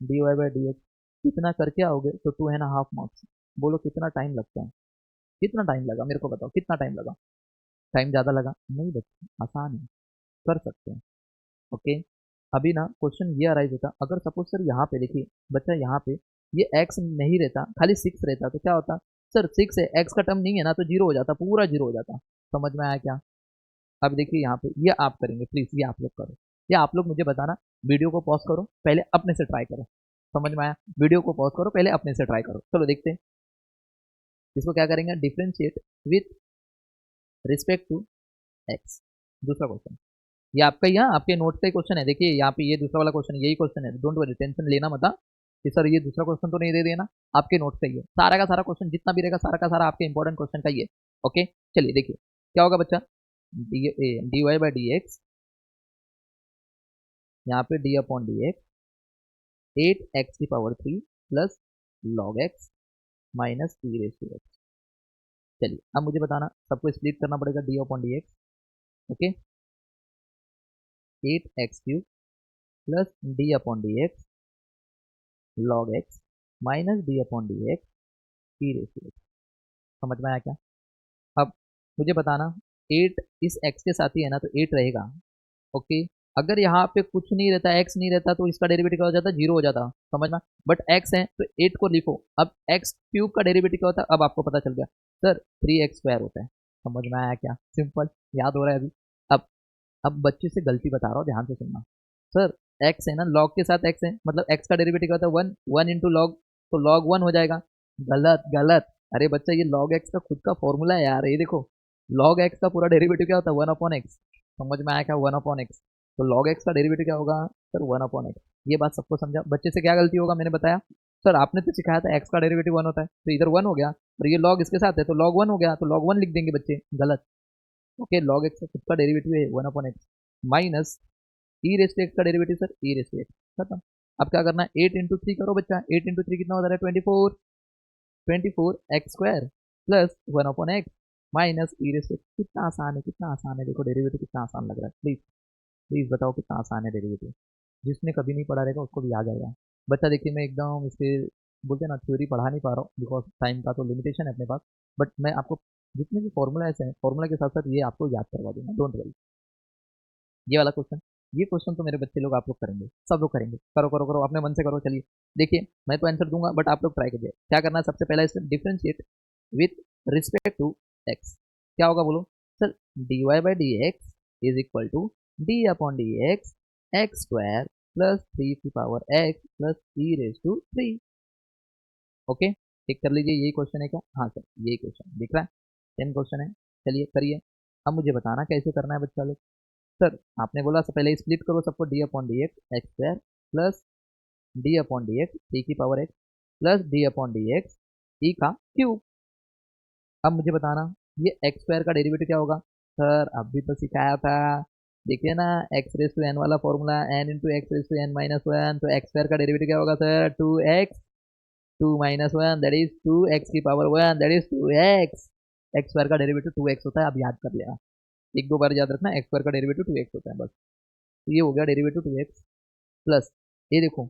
d y by d x. कितना करके आओगे तो टू है ना हाफ मार्क्स। बोलो कितना टाइम लगता है, कितना टाइम लगा मेरे को बताओ, कितना टाइम लगा? टाइम ज़्यादा लगा? नहीं बच्चे, आसान है, कर सकते हैं। ओके, अभी ना क्वेश्चन ये अराइज होता, अगर सपोज सर यहाँ पे देखिए बच्चा, यहाँ पे ये एक्स नहीं रहता, खाली सिक्स रहता तो क्या होता सर, सिक्स है एक्स का टर्म नहीं है ना तो जीरो हो जाता, पूरा जीरो हो जाता। समझ में आया क्या? अब देखिए यहाँ पे ये आप करेंगे, प्लीज ये आप लोग करो, ये आप लोग मुझे बताना, वीडियो को पॉज करो पहले अपने से ट्राई करो। समझ में आया? वीडियो को पॉज करो पहले अपने से ट्राई करो, चलो देखते हैं। इसको क्या करेंगे, differentiate with respect to X. दूसरा क्वेश्चन ये आपका ही, यहाँ आपके नोट्स का ही क्वेश्चन है, देखिए यहाँ पे ये दूसरा वाला क्वेश्चन यही क्वेश्चन है, डोंट वरी, टेंशन लेना मत कि सर ये दूसरा क्वेश्चन तो नहीं दे देना, आपके नोट्स का ही है, सारा का सारा क्वेश्चन जितना भी रहेगा सारा का सारा आपके इंपॉर्टेंट क्वेश्चन का ही है। ओके, चलिए देखिए क्या होगा बच्चा, d y by d x, यहाँ पे d upon D x, eight x की power three plus log x minus E raise to x. चलिए अब मुझे बताना, सबको स्प्लिट करना पड़ेगा d upon D x. Okay, eight x cube plus D upon D x log x minus D upon D x E raise to x. समझ में आया क्या? अब मुझे बताना, एट इस एक्स के साथ ही है ना तो एट रहेगा। ओके, अगर यहाँ पे कुछ नहीं रहता, एक्स नहीं रहता तो इसका डेरिवेटिव क्या हो जाता, जीरो हो जाता। समझ में? बट एक्स है तो एट को लिखो। अब एक्स क्यूब का डेरिवेटिव क्या होता है, अब आपको पता चल गया सर, थ्री एक्स स्क्वायर होता है। समझ में आया क्या? सिंपल, याद हो रहा है अभी। अब अब बच्चे से गलती बता रहा हूँ, ध्यान से सुनना। सर एक्स है ना, लॉग के साथ एक्स है, मतलब एक्स का डेरिवेटिव क्या होता है, वन, वन इंटू लॉग, तो लॉग वन हो जाएगा। गलत गलत, अरे बच्चा ये लॉग एक्स का खुद का फॉर्मूला है यार, ये देखो लॉग एक्स का पूरा डेरिवेटिव क्या होता है, वन अपॉन एक्स। समझ में आया क्या, वन अपॉन एक्स। तो लॉग एक्स का डेरिवेटिव क्या होगा सर, वन अपॉन एक्स। ये बात सबको समझा? बच्चे से क्या गलती होगा, मैंने बताया सर, आपने तो सिखाया था एक्स का डेरिवेटिव वन होता है, तो इधर वन हो गया और ये लॉग इसके साथ है तो लॉग वन हो गया, तो लॉग वन लिख देंगे बच्चे, गलत। ओके, लॉग एक्स का खुद का डेरिवेटिव है one upon x minus E raise to x का derivative sir, E raise to x, खत्म। अब क्या करना है, एट इंटू थ्री करो बच्चा, एट इंटू थ्री कितना होता है, twenty four, twenty four X square plus one upon x minus E raise to X. कितना आसान है, कितना आसान है, देखो डेरिवेटिव कितना आसान लग रहा है, प्लीज प्लीज बताओ कितना आसान है डेरिवेटिव। जिसने कभी नहीं पढ़ा रहेगा उसको भी आ जाएगा। बच्चा देखिए मैं एकदम इसके बोलते हैं ना थ्योरी पढ़ा नहीं पा रहा हूँ बिकॉज टाइम का तो लिमिटेशन है अपने पास, बट मैं आपको जितने भी फॉर्मूला ऐसे हैं, फॉर्मूला के साथ साथ ये आपको याद करवा दूंगा, डोंट वरी। ये वाला क्वेश्चन, ये क्वेश्चन तो मेरे बच्चे लोग आप लोग करेंगे, सब लोग करेंगे, करो करो करो अपने मन से करो। चलिए देखिए, मैं तो आंसर दूंगा बट आप लोग ट्राई करिए। क्या करना है, सबसे पहला इसमें differentiate with respect to x. क्या होगा बोलो sir, d y by d x is equal to d upon D x x square plus three की power x plus e raise to three. Okay, tick कर लीजिए, यही क्वेश्चन है क्या? हाँ सर यही क्वेश्चन दिख रहा है, सेम क्वेश्चन है। चलिए करिए, अब मुझे बताना कैसे करना है बच्चा लोग। सर आपने बोला सब पहले स्प्लिट करो सबको, d upon D x x square plus D upon D x t की power x plus D upon D x e का क्यूब। अब मुझे बताना ये एक्स स्क्वायर का डेरिवेटिव क्या होगा, सर अभी तो सिखाया था, देखिए ना, एक्स रेस टू एन वाला formula, n into x raise to N minus one, तो एक्स स्क्वायर का डेरिवेटिव क्या होगा sir? Two x, two minus one that is two x की power one that is two x. X square का डेरिवेटिव टू एक्स होता है, आप याद कर लेना, एक दो बार याद रखना, एक्स स्क्वायर का डेरिवेटिव टू एक्स होता है बस। तो ये हो गया डेरिवेटिव टू एक्स प्लस, ये देखो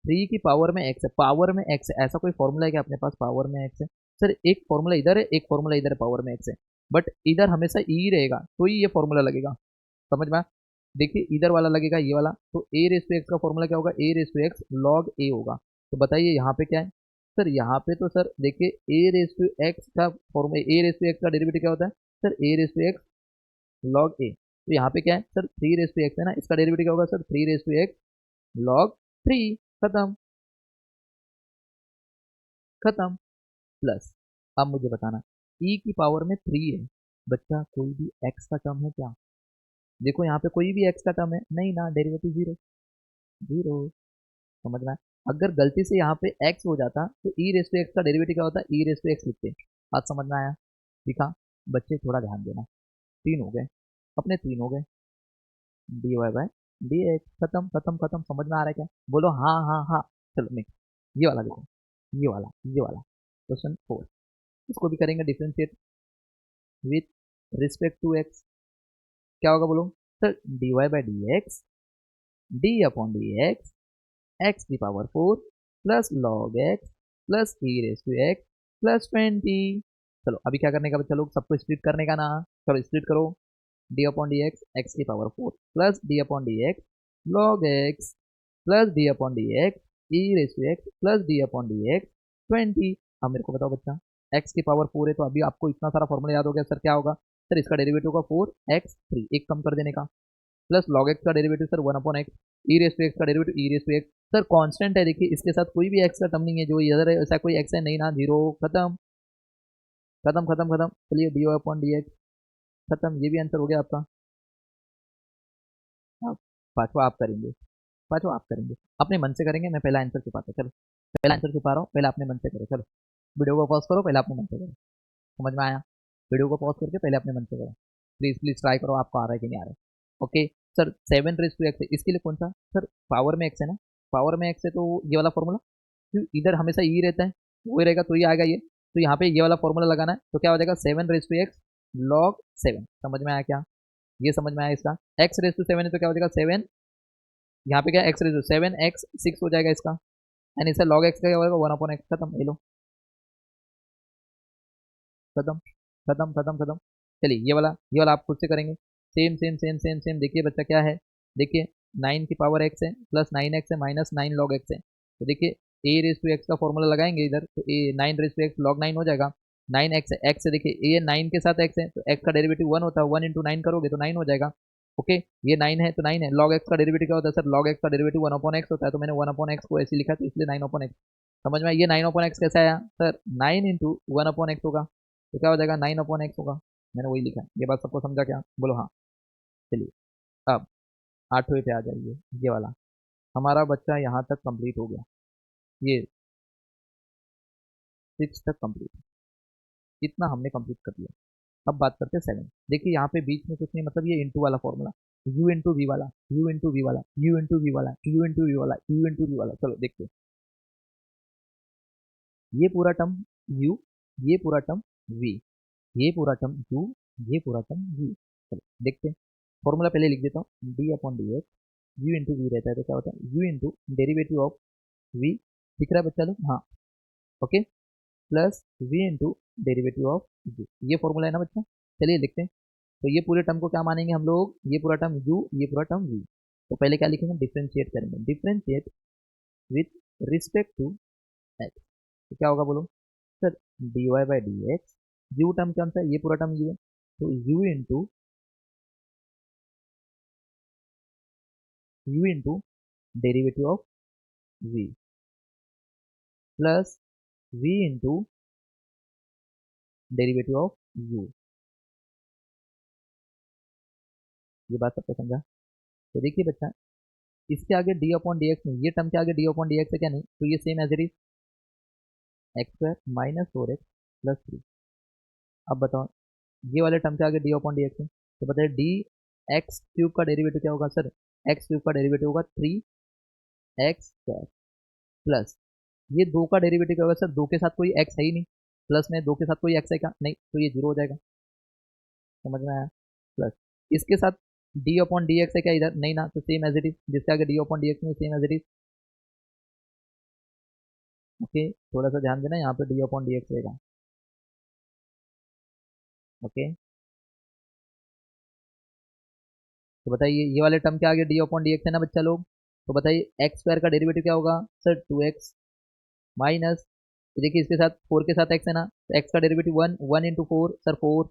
थ्री की पावर में एक्स है, पावर में एक्स है, ऐसा कोई फॉर्मूला है कि अपने पास पावर में एक्स है? सर एक फॉर्मूला इधर है, एक फॉर्मूला इधर है, पावर में एक्स है, बट इधर हमेशा ई रहेगा तो ही ये फॉर्मूला लगेगा, समझ में आया? देखिए इधर वाला लगेगा ये वाला, तो ए रेस टू एक्स का फॉर्मूला क्या होगा? ए रेस टू एक्स लॉग ए होगा। तो बताइए यहाँ पे क्या है? सर यहाँ पे तो सर देखिए ए रेस टू एक्स का formula, a raise to x का डेरिवेटिव क्या होता है? Sir A raise to x log a. तो यहाँ पे क्या है sir? Three raise to x है ना, इसका डेरिवेटिव क्या होगा sir? Three raise to x log three. खत्म, खत्म। प्लस, अब मुझे बताना, ई की पावर में थ्री है, बच्चा कोई भी एक्स का टर्म है क्या? देखो यहाँ पे कोई भी एक्स का टर्म है नहीं ना, डेरिवेटिव जीरो, जीरो। समझ में आया? अगर गलती से यहाँ पे एक्स हो जाता तो ई रेस टू एक्स का डेरिवेटिव क्या होता? ई रेस टू एक्स लिखते। बात समझ में आया? दिखा? बच्चे थोड़ा ध्यान देना, तीन हो गए, अपने तीन हो गए, D Y by D x, खत्म खत्म खत्म। समझ में आ रहा है क्या? बोलो हाँ हाँ हाँ। चलो नेक्स्ट, ये वाला देखो, ये वाला क्वेश्चन फोर, इसको भी करेंगे differentiate with respect to x. क्या होगा बोलो? Sir d y by d x, d upon D x, x की power four plus log x plus E raise to x plus 20। चलो अभी क्या करने का बच्चा लोग? सबको स्प्लिट करने का ना, चलो स्प्लिट करो। D upon D x, x की power four plus D upon D x log x plus D upon D x E raise to x plus D upon D x 20। अब मेरे को बताओ बच्चा, एक्स की पावर फोर है तो अभी आपको इतना सारा फॉर्मूला याद हो गया, सर क्या होगा? सर इसका डेरिवेटिव का फोर एक्स थ्री, एक कम कर देने का, प्लस लॉग एक्स का derivative sir one upon x, E raise to x का derivative E raise to x. Sir constant है, देखिए इसके साथ कोई भी एक्स का टर्म नहीं है, जो इधर है ऐसा कोई एक्स है नहीं ना, जीरो। खत्म खत्म खत्म खत्म। चलिए डी अपॉन डी एक्स, खत्म, ये भी आंसर हो गया आपका। अब पांचवा आप करेंगे, पांचवा आप करेंगे, अपने मन से करेंगे, मैं पहला आंसर छुपाता, चलो पहला आंसर छुपा रहा हूँ, पहले अपने मन से करो। चलो वीडियो को पॉज करो, पहले अपने मन से करो। समझ में आया? वीडियो को पॉज करके पहले अपने मन से करो, प्लीज प्लीज ट्राई करो, आपको आ रहा है कि नहीं आ रहा है। Okay sir, seven raise to x है, इसके लिए कौन सा? सर पावर में एक्स है ना, पावर में एक्स है तो ये वाला फॉर्मूला, इधर हमेशा ई रहता है, वो ही रहेगा तो ये आएगा ये, तो यहाँ पे ये वाला फॉर्मूला लगाना है, तो क्या हो जाएगा? Seven raise to x log seven. समझ में आया क्या? ये समझ में आया इसका? एक्स रेस टू सेवन है तो क्या हो जाएगा? सेवन, यहाँ पे क्या X raise to seven X six हो जाएगा इसका, एंड इसका लॉग एक्स का क्या होगा? One upon x. खत्म, ये लो, खत्म खत्म खत्म खत्म। चलिए ये वाला आप खुद से करेंगे, same same same same same. देखिए बच्चा क्या है, देखिए नाइन की पावर एक्स है प्लस नाइन एक्स है माइनस नाइन लॉग एक्स है, तो देखिए ए रेस टू एक्स का फॉर्मूला लगाएंगे इधर, तो a nine raise to x log nine हो जाएगा। नाइन एक्स है, एक्स है, देखिए ए नाइन के साथ एक्स है तो एक्स का डेरिवेटिव वन होता है, वन इंटू नाइन करोगे तो नाइन हो जाएगा। ओके, ये नाइन है तो नाइन है, लॉग एक्स का डेरिवेटिव क्या होता है? सर लॉग एक्स का डेरिवेटिव वन अपॉन एक्स होता है, तो मैंने वन अपॉन एक्स को ऐसे लिखा, तो इसलिए नाइन अपॉन एक्स। समझ में? ये नाइन अपॉन एक्स कैसे आया? Sir nine into one upon x होगा, तो क्या हो जाएगा? नाइन अपॉन एक्स होगा, मैंने वही लिखा है। ये बात सबको समझा क्या? बोलो हाँ। चलिए अब आठवें पे आ जाइए, ये वाला हमारा बच्चा यहाँ तक कंप्लीट हो गया, ये सिक्स तक कंप्लीट, इतना हमने कंप्लीट कर लिया। अब बात करते हैं सेवन। देखिए यहाँ पे बीच में कुछ नहीं, मतलब ये इंटू वाला फॉर्मूला, यू इंटू वी वाला, यू इंटू वी वाला, यू इंटू वी वाला, यू इंटू वी वाला, यू इंटू वी वाला। चलो देखते हैं, ये पूरा टर्म यू, ये पूरा टर्म वी, ये पूरा टर्म यू, ये पूरा टर्म वी। चलो देखते हैं, फॉर्मूला पहले लिख देता हूँ, D upon D x, U into V रहता है तो क्या होता है? U into derivative of V, दिख रहा है बच्चा लोग? हाँ, okay, plus we into derivative of you, ये फॉर्मूला है ना बच्चा? चलिए लिखते हैं, तो ये पूरे टर्म को क्या मानेंगे हम लोग? ये पूरा टर्म यू, ये पूरा टर्म वी। तो पहले क्या लिखेंगे? डिफ्रेंशिएट करेंगे, differentiate with respect to x, तो क्या होगा बोलो? Sir d y by d x, u term कौन सा है? ये पूरा टर्म यू है, तो u into derivative of v plus we into derivative of you. ये बात सबको समझा? तो देखिए बच्चा, इसके आगे डी अपॉन डी एक्स नहीं, ये टर्म के आगे डी अपॉन डी एक्स है क्या? नहीं, तो ये same as it is x square minus four x plus three. अब बताओ, ये वाले टर्म के आगे डी अपॉन डी एक्स है, तो बताइए डी एक्स क्यूब का डेरिवेटिव क्या होगा सर, एक्स क्यूब का डेरिवेटिव होगा 3x² प्लस ये 2 का डेरिवेटिव क्या होगा सर, 2 के साथ कोई एक्स है ही नहीं, प्लस में 2 के साथ कोई एक्स है क्या, नहीं, तो ये जीरो हो जाएगा, समझ में आया। प्लस इसके साथ डी अपॉन डी एक्स है क्या इधर, नहीं ना, तो सेम एज इट इज, जिसके आगे डी अपॉन डी एक्स में same as it is. Okay, थोड़ा सा ध्यान देना, यहाँ पे डी अपॉन डी एक्स रहेगा। ओके, तो बताइए ये वाले टर्म क्या आ गया, डी अपॉन डी एक्स है ना बच्चा लोग, तो बताइए एक्स स्क्वायर का डेरिवेटिव क्या होगा सर, 2x माइनस, देखिए इसके साथ 4 के साथ x है ना, तो x का डेरिवेटिव 1, 1 × 4 सर 4,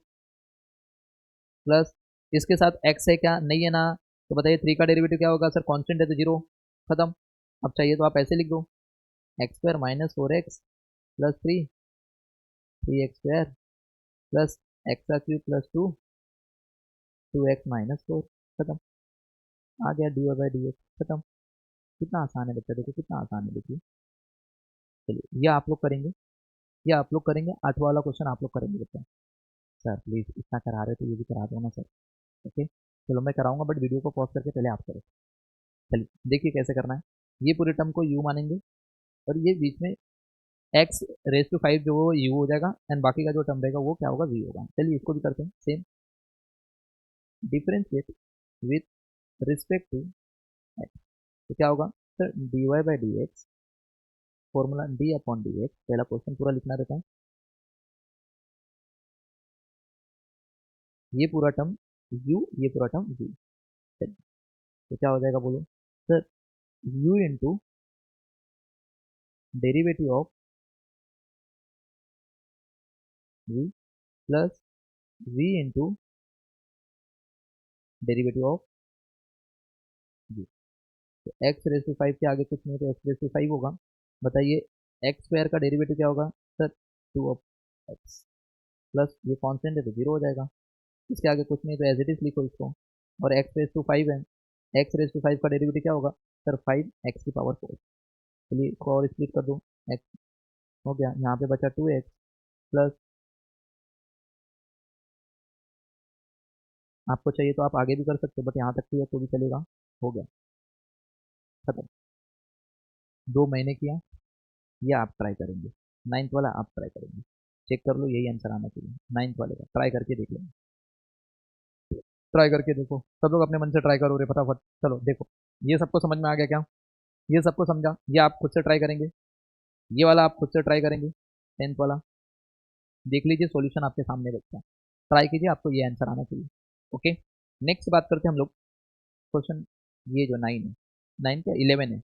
प्लस इसके साथ x है क्या, नहीं है ना, तो बताइए 3 का डेरिवेटिव क्या होगा सर, कांस्टेंट है तो जीरो, खत्म। अब चाहिए तो आप ऐसे लिख दो, x² minus 4x plus 3x² plus x³ plus 2, 2x minus 4, खत्म, आ गया dy/dx, खत्म। कितना आसान है बच्चा, देखो कितना आसान है, देखिए। चलिए ये आप लोग करेंगे, ये आप लोग करेंगे, 8वां वाला क्वेश्चन आप लोग करेंगे बच्चा। सर प्लीज़ इतना करा रहे तो ये भी करा दो ना सर। ओके, चलो मैं कराऊंगा, बट वीडियो को पॉज करके पहले आप करो। चलिए देखिए कैसे करना है, ये पूरे टर्म को u मानेंगे, और ये बीच में x⁵ जो वो u हो जाएगा, एंड बाकी का जो टर्म रहेगा वो क्या होगा, v होगा। चलिए इसको भी करते हैं same, differentiate with respect to x, तो क्या होगा sir, dy/dx, formula d upon dx, पहला क्वेश्चन पूरा लिखना रहता है, ये पूरा टर्म u, ये पूरा टर्म v। चलिए तो क्या हो जाएगा बोलो sir, u into derivative of v plus v into derivative of v, तो x⁵ के आगे कुछ नहीं, तो x⁵ होगा। बताइए x² का डेरिवेटिव क्या होगा सर, 2x प्लस ये कांस्टेंट है तो जीरो हो जाएगा, इसके आगे कुछ नहीं, तो एज इट इज लिखो इसको, और x⁵ है, x⁵ का डेरिवेटिव क्या होगा सर, 5x⁴। चलिए इसको और स्प्लिट कर दो, x हो गया, यहाँ पे बचा 2x प्लस, आपको चाहिए तो आप आगे भी कर सकते हो, बट यहाँ तक किया तो भी चलेगा, हो गया, खत्म। 2 महीने किया, ये आप ट्राई करेंगे, 9th वाला आप ट्राई करेंगे, चेक कर लो यही आंसर आना चाहिए 9th वाले का, ट्राई करके देख लेंगे, ट्राई करके देखो, सब लोग अपने मन से ट्राई करो रे फटाफट। चलो देखो, ये सबको समझ में आ गया क्या, ये सबको समझा, ये आप खुद से ट्राई करेंगे, ये वाला आप खुद से ट्राई करेंगे, 10th वाला देख लीजिए, सॉल्यूशन आपके सामने रखता है, ट्राई कीजिए, आपको ये आंसर आना चाहिए। ओके, नेक्स्ट बात करते हैं हम लोग, क्वेश्चन ये जो 9 है, 9 क्या 11 है,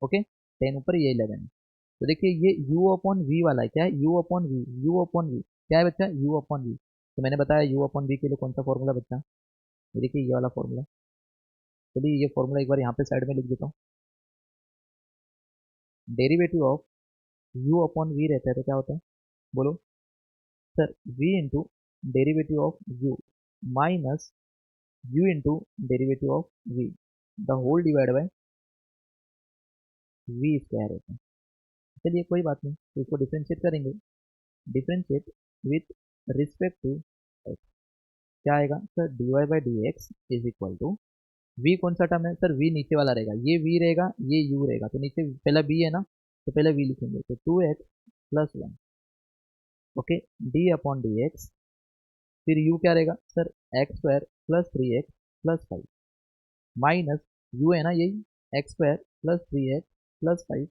ओके, 10 ऊपर ये 11 है, तो देखिए ये u अपॉन वी वाला है, क्या है, u upon v, u upon v क्या है बच्चा, u अपॉन वी, तो मैंने बताया u अपॉन वी के लिए कौन सा फॉर्मूला बच्चा, ये देखिए ये वाला फॉर्मूला, चलिए ये फॉर्मूला एक बार यहाँ पे साइड में लिख देता हूँ, derivative of u upon v रहता है तो क्या होता है, बोलो sir, v into derivative of u minus u into derivative of v, the whole divide by v² होता है। चलिए कोई बात नहीं, तो इसको डिफ्रेंशिएट करेंगे, differentiate with respect to x, क्या आएगा sir, dy/dx is equal to, v कौन सा टर्म है सर, v नीचे वाला रहेगा, ये v रहेगा, ये u रहेगा, तो नीचे पहला b है ना, तो पहले v लिखेंगे, तो 2x plus 1, okay, d upon D x, फिर u क्या रहेगा sir, x² plus 3x plus 5 minus u है ना यही, x² plus 3x plus 5,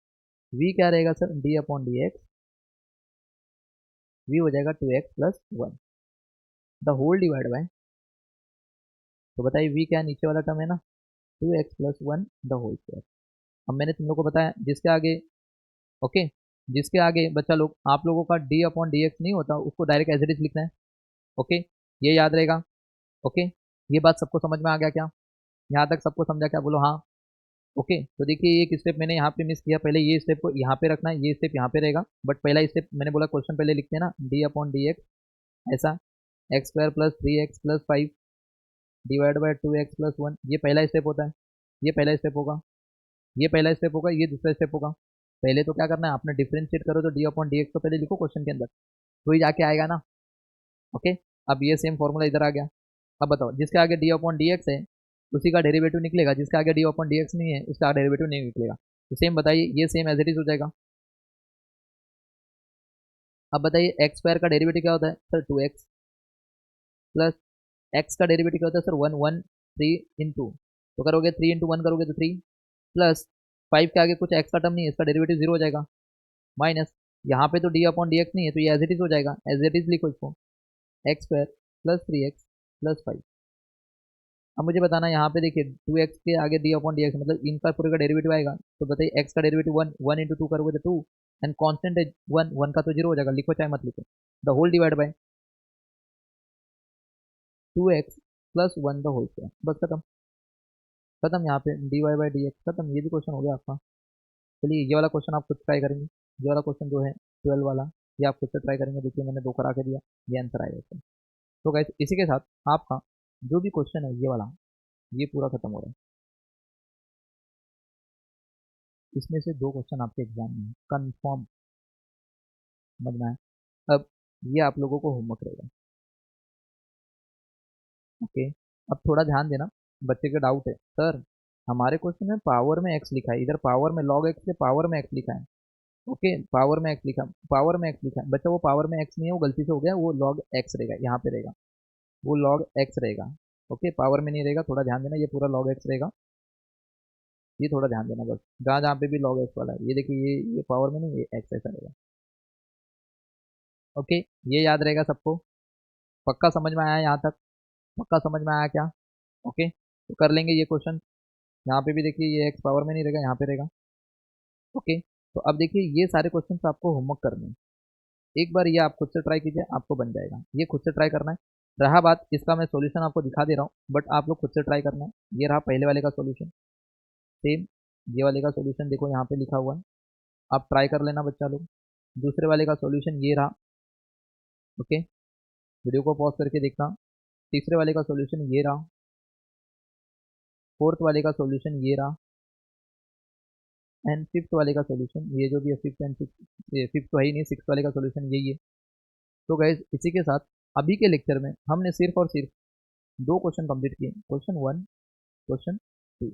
v क्या रहेगा sir, d upon D x, v हो जाएगा 2x plus 1, the whole divide by, तो बताइए v क्या नीचे वाला टर्म है ना, 2x plus 1 the whole square. अब मैंने तुम लोग को बताया जिसके आगे, ओके, जिसके आगे बच्चा लोग आप लोगों का d अपॉन डी एक्स नहीं होता, उसको डायरेक्ट एज इट इज लिखना है, ओके, ये याद रहेगा। ओके, ये बात सबको समझ में आ गया क्या, यहाँ तक सबको समझा क्या, बोलो हाँ। ओके, तो देखिए एक स्टेप मैंने यहाँ पे मिस किया, पहले ये स्टेप को यहाँ पे रखना है, ये स्टेप यहाँ पे रहेगा, बट पहला स्टेप मैंने बोला क्वेश्चन पहले लिखते हैं ना, d अपॉन डी एक्स, ऐसा x² plus 3x plus 5 divide by 2x plus 1, ये पहला स्टेप होता है, ये पहला स्टेप होगा, ये पहला स्टेप होगा, ये दूसरा स्टेप होगा। पहले तो क्या करना है, आपने डिफरेंशिएट करो तो डी अपॉन डी एक्स तो पहले लिखो क्वेश्चन के अंदर, तो ही जाके आएगा ना। ओके, अब ये सेम फॉर्मूला इधर आ गया, अब बताओ, जिसके आगे डी अपॉन डी एक्स है उसी का डेरिवेटिव निकलेगा, जिसके आगे डी अपॉन डी एक्स नहीं है उसका डेरिवेटिव नहीं निकलेगा। तो सेम बताइए, ये सेम एज इट इज हो जाएगा। अब बताइए एक्स स्क्वायर का डेरिवेटिव क्या होता है सर, 2x प्लस एक्स का डेरिवेटिव क्या होता है सर, 1 3 इंटू, तो करोगे 3 इंटू 1 करोगे तो 3 प्लस 5 के आगे कुछ एक्स का टर्म नहीं है, इसका डेरिवेटिव 0 हो जाएगा, माइनस यहाँ पे तो डी अपॉन डी एक्स नहीं है तो ये एज इट इज हो जाएगा, एज इट इज लिखो इसको, x square plus 3x plus 5। अब मुझे बताना यहाँ पे देखिए 2x के आगे डी अपॉन डी एक्स मतलब इनका पूरे का डेरिवेटिव आएगा, तो बताइए x का डेरिवेटिव 1 1 इंटू 2 करोगे तो 2 एंड कांस्टेंट है 1 1 का तो 0 हो जाएगा, लिखो चाहे मत लिखो, the whole divide by 2x plus 1 the whole square, बस खत्म। खत्म, यहाँ पे d y by d x खत्म, ये भी क्वेश्चन हो गया आपका। चलिए ये वाला क्वेश्चन आप खुद ट्राई करेंगे, ये वाला क्वेश्चन जो है 12 वाला, ये आप खुद से ट्राई करेंगे, देखिए मैंने 2 करा के दिया, ये आंसर आएगा इसका। तो गाइस इसी के साथ आपका जो भी क्वेश्चन है ये वाला, ये पूरा खत्म हो रहा है। इसमें से 2 क्वेश्चन आपके एग्जाम में कंफर्म, समझ में आया। अब ये आप लोगों को होमवर्क रहेगा, ओके। अब थोड़ा ध्यान देना, बच्चे का डाउट है सर हमारे क्वेश्चन में पावर में एक्स लिखा है, इधर पावर में लॉग एक्स से पावर में एक्स लिखा है, ओके पावर में एक्स लिखा, पावर में एक्स लिखा है बच्चा, वो पावर में एक्स नहीं है, वो गलती से हो गया, वो लॉग एक्स रहेगा, यहाँ पे रहेगा, वो लॉग एक्स रहेगा, ओके पावर में नहीं रहेगा, थोड़ा ध्यान देना, ये पूरा लॉग एक्स रहेगा, ये थोड़ा ध्यान देना बस, जहाँ जहाँ पे भी लॉग एक्स वाला है, ये देखिए ये पावर में नहीं, ये एक्स ऐसा रहेगा, ओके। ये याद रहेगा सबको, पक्का समझ में आया यहाँ तक, पक्का समझ में आया क्या, ओके। तो कर लेंगे ये क्वेश्चन, यहाँ पे भी देखिए ये एक्स पावर में नहीं रहेगा, यहाँ पे रहेगा, ओके। तो अब देखिए ये सारे क्वेश्चन आपको होमवर्क करने हैं, एक बार ये आप खुद से ट्राई कीजिए, आपको बन जाएगा, ये खुद से ट्राई करना है। रहा बात इसका, मैं सॉल्यूशन आपको दिखा दे रहा हूँ बट आप लोग खुद से ट्राई करना है। ये रहा पहले वाले का सॉल्यूशन, सेम ये वाले का सॉल्यूशन देखो यहाँ पे लिखा हुआ है, आप ट्राई कर लेना बच्चा लोग। दूसरे वाले का सॉल्यूशन ये रहा, ओके, वीडियो को पॉज करके देखना। तीसरे वाले का सॉल्यूशन ये रहा, फोर्थ वाले का सॉल्यूशन ये रहा, एंड फिफ्थ वाले का सॉल्यूशन ये जो भी है, फिफ्थ एंड सिक्स, फिफ्थ तो है ही नहीं, सिक्स वाले का सॉल्यूशन यही है। तो गाइज इसी के साथ अभी के लेक्चर में हमने सिर्फ और सिर्फ 2 क्वेश्चन कंप्लीट किए, क्वेश्चन 1, क्वेश्चन 2।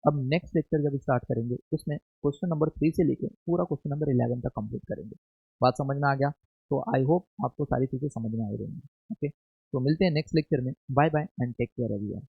अब नेक्स्ट लेक्चर जब स्टार्ट करेंगे उसमें क्वेश्चन नंबर 3 से लेके पूरा क्वेश्चन नंबर 11 तक कंप्लीट करेंगे। बात समझ में आ गया? तो आई होप आपको सारी चीज़ें समझ में आ रही होंगी, ओके। तो मिलते हैं नेक्स्ट लेक्चर में, bye bye and take care everyone.